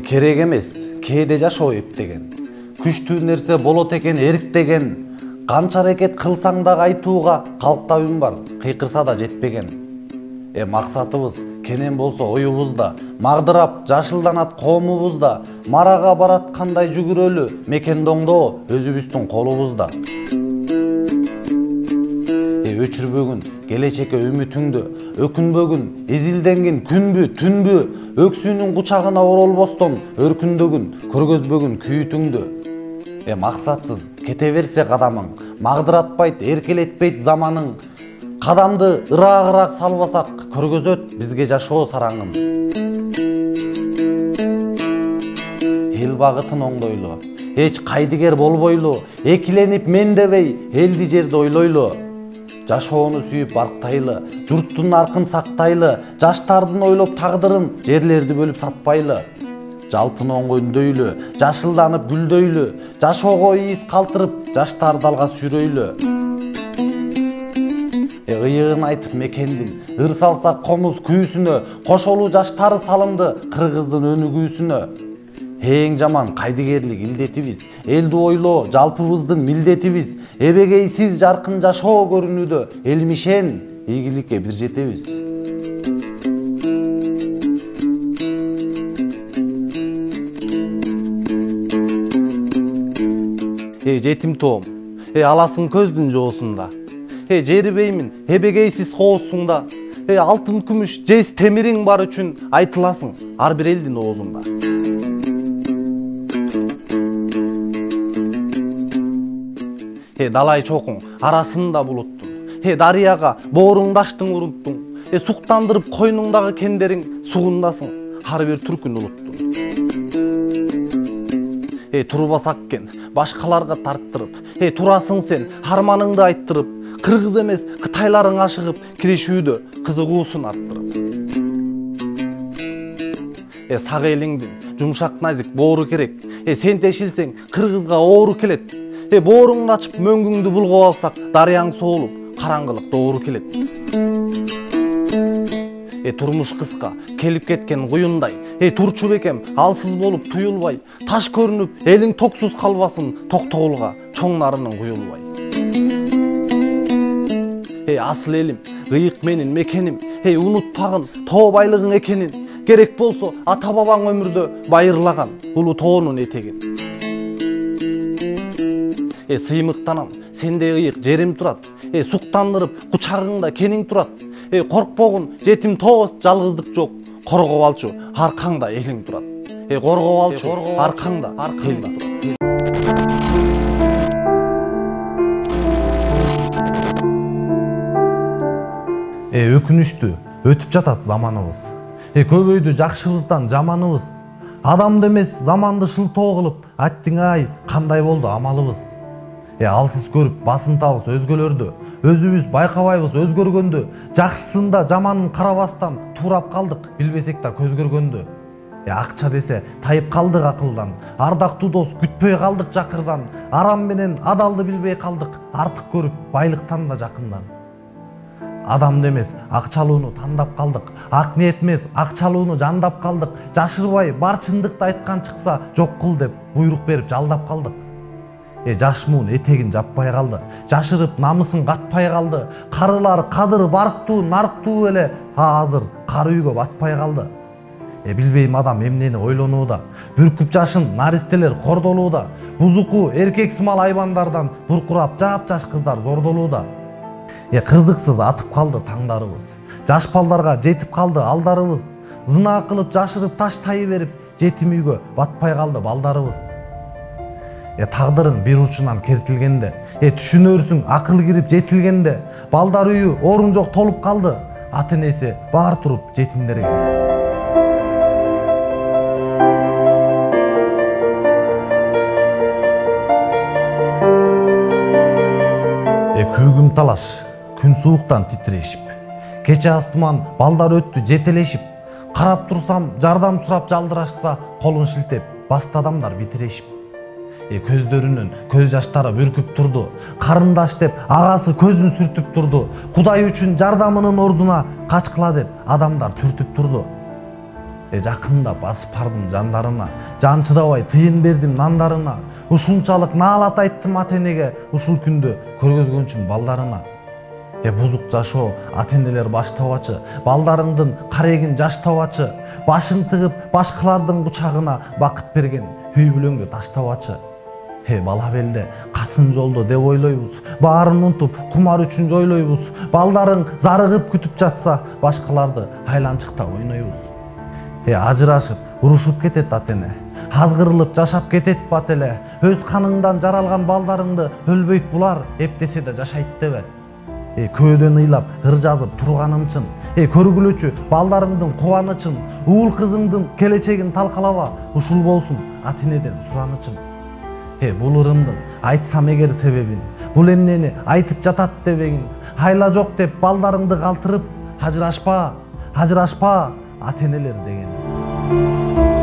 Керек эмес, кээде жашоо эптеген. Күчтүү нерсе болот экен эриктеген. Канча аракет кылсаң да айтууга калкта үн бар, кыйкырса да жетпеген. Максатыбыз кенен болсо оюбузда, магдырап жашылданат коомубузда, марага барат кандай жүгүрөлү, мекендоңдоо өзүбүздүн колубузда. Өчүрбөгүн келечекке үмүтүңдү, өкүнбөгүн изилденгин күнбү түнбү, өксүүнүн кучагына оролбостон өркүндөгүн көргөзбөгүн күйүтүңдү. Максатсыз кете берсе кадамың, магдыратпайт эркелетпейт заманың, кадамды ыраагыраак салбасак көргөзөт бизге жашоо сараңын. Эл багытын оңдойлу, эч кайдыгер болбойлу, экиленип мен дебей элди жерди ойлойлу. Жашоону сүйүп барктайлы, журттун аркын сактайлы, жаштардын ойлоп тагдырын, жерлерди бөлүп сатпайлы. Жалпыны оңго үндөйлү, жашылданып гүлдөйлү, жашоого ийиз калтырып, жаштарды алга сүйрөйлү. Ыйыгын айтып мекендин, ыр салсак комуз күүсүнө, кошолуу жаштары салынды кыргыздын өнүгүүсүнө. Эң жаман кайдыгерлик илдетибиз, элди ойлоо жалпыбыздын милдетибиз, эбегейсиз жаркын жашоо көрүнүүдө элмишен ийгиликке бир жетебиз. Жетим тоом, аласың көздүн жоосунда, жерибеймин эбегейсиз коосуңда, алтын күмүш жез темириң бар үчүн айтыласың ар бир элдин оозунда. Далай чокуң арасында булуттун, дарыяга бооруңдаштың урунттуң, суктандырып койнуңдагы кендериң сугундасың ар бир түркүн улуттун. Турбасак кен башкаларга тарттырып, турасың сен арманыңды айттырып, кыргыз эмес кытайларың ашыгып киришүүдө кызыгуусун арттырып. Сак элиңдин жумшак назик боору керек, сен тешилсең кыргызга оору келет. Бооруңду ачып мөңгүңдү булгап алсак, дарыяң соолуп, караңгылык доору келет. Турмуш кыска, келип кеткен куюндай, турчу бекем алсыз болуп туюлбай, таш көрүнүп, элиң токсуз калбасын токтогулга, чоң нарынын куюлбай. Асыл элим, ыйык менин мекеним, унутпагын тоо байлыгың экенин, керек болсо ата бабаң өмүрдө байырлаган улуу тоонун этегин. Сыймыктанам, сенде ыйык жерим турат, суктандырып кучагыңда кениң турат. Коркпогун жетим тоос жалгыздык жок, коргоп алчу аркаңда элиң турат. Коргоп алчу аркаңда элиң турат. Өкүнүштүү өтүп жатат заманыбыз. Көбөйдү жакшыбыздан жаманыбыз. Адамды эмес заманды шылтоо кылып, аттың ай кандай болду амалыбыз. Алсыз көрүп басынтабыз өзгөлөрдү, өзүбүз байкабайбыз өзгөргөндү, жакшысында жаманын карабастан туурап калдык, билбесек да көз көргөндү. Акча десе тайып калдык акылдан, ардактуу дос күтпөй калдык жакырдан, арам менен адалды билбей калдык, артык көрүп байлыктан да жакындан. Адамды эмес акчалууну тандап калдык, ак ниет эмес акчалууну жандап калдык, жашырбай бар чындыкты айткан чыкса жок кыл деп буйрук берип жалдап калдык. Жаш муун этегин жаппай калды, жашырып намысын катпай калды, карылар кадыр барктуу нарктуу эле азыр кары үйгө батпай калды. Билбейм адам эмнени ойлонууда, бүркүп жашын наристелер кордолууда, бузуку эркек сымал айбандардан буркурап жап-жаш кыздар зордолууда. Кызыксыз атып калды таңдарыбыз, жаш балдарга жетип калды алдарыбыз, зына кылып жашырып таштай берип, жетим үйгө батпай калды балдарыбыз. Тагдырың бир учунан кертилгенде, түшүнөрсүң акыл кирип жетилгенде, балдар үйү орун жок толуп калды, ата энеси баар туруп жетимдерге. Күйгүм талаш, күн сууктан титирешип, кече астыман балдар өттү жетелешип, карап турсам жардам сурап жалдырашса, колун шилтеп басты адамдар битирешип. Көздөрүнөн көз жаштары бүркүп турду. Карындаш деп агасы көзүн сүртүп турду. Кудай үчүн жардамынын ордуна качкыла деп адамдар түртүп турду. Жакында басып бардым жандарына, жан чыдабай тыйын бердим нандарына. Ушунчалык наалат айттым ата-энеге, ушул күндө көргөзгөнчүм балдарына. Бузук жашоо ата-энелер баштабачы, балдарыңдын карегин жаштабачы, башың тыгып башкалардын кучагына бакыт берген үй бүлөңгө таштабачы. Бала белде катын жолдо деп ойлойбуз, баарын унутуп кумар үчүн жойлойбуз. Балдарың зарыгып күтүп жатса, башкаларды айланчыкта ойнойбуз. Ажырашып, урушуп кетет ата-эне, азгырылып жашап кетет бат эле. Өз каныңдан жаралган балдарыңды өлбөйт булар, эптесе да жашайт дебе. Көөдөн ыйлап ыр жазып турганымчын, көргүлөчү балдарыңдын кубанычын, уул кызыңдын келечегин талкалаба, ушул болсун ата-энеден суранычым. Бул ырымдын айтсам эгер себебин, бул эмнени айтып жатат дебегин, айла жок деп балдарыңды калтырып, ажырашпа ата-энелер деген.